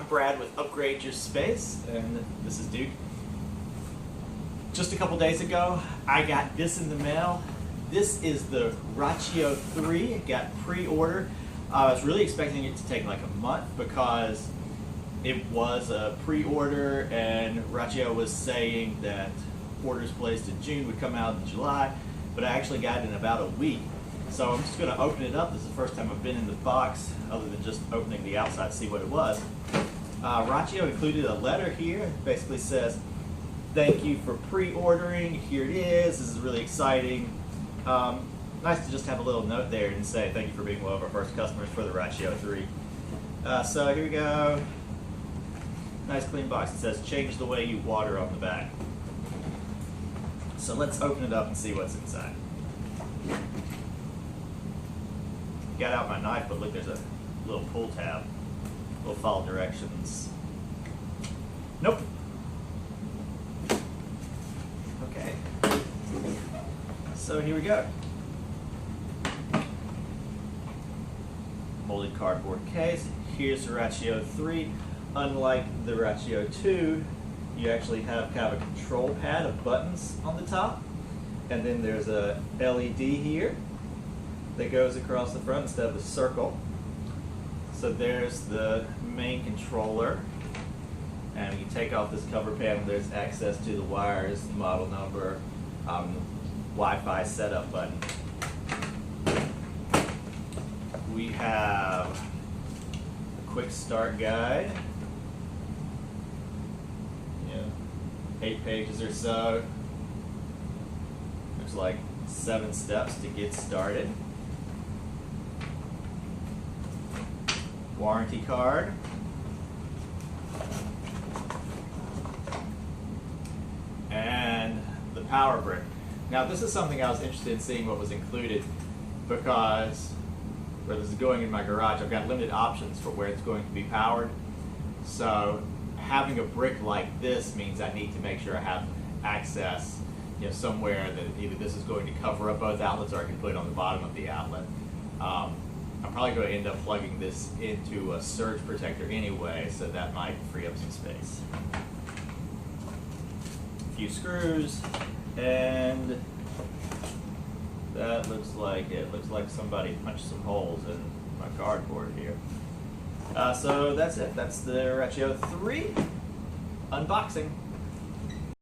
I'm Brad with Upgrade Your Space, and this is Duke. Just a couple days ago, I got this in the mail. This is the Rachio 3. It got pre-order. I was really expecting it to take like a month because it was a pre-order, and Rachio was saying that orders placed in June would come out in July, but I actually got it in about a week. So I'm just going to open it up. This is the first time I've been in the box other than just opening the outside to see what it was. Rachio included a letter here. It basically says, thank you for pre-ordering. Here it is. This is really exciting. Nice to just have a little note there and say thank you for being one of our first customers for the Rachio 3. So here we go. Nice clean box. It says change the way you water on the back. So let's open it up and see what's inside. Got out my knife, but look, there's a little pull tab. We'll follow directions. Nope. Okay. So here we go. Molded cardboard case. Here's the Rachio 3. Unlike the Rachio 2, you actually have kind of a control pad of buttons on the top. And then there's a LED here that goes across the front instead of the circle. So there's the main controller, and when you take off this cover panel, there's access to the wires, the model number, Wi-Fi setup button. We have a quick start guide, 8 pages or so. Looks like 7 steps to get started. Warranty card. And the power brick. Now this is something I was interested in seeing what was included, because where this is going in my garage, I've got limited options for where it's going to be powered. So having a brick like this means I need to make sure I have access somewhere that either this is going to cover up both outlets or I can put it on the bottom of the outlet. I'm probably going to end up plugging this into a surge protector anyway, so that might free up some space. A few screws, and that looks like it. Looks like somebody punched some holes in my cardboard here. So that's it. That's the Rachio 3 unboxing.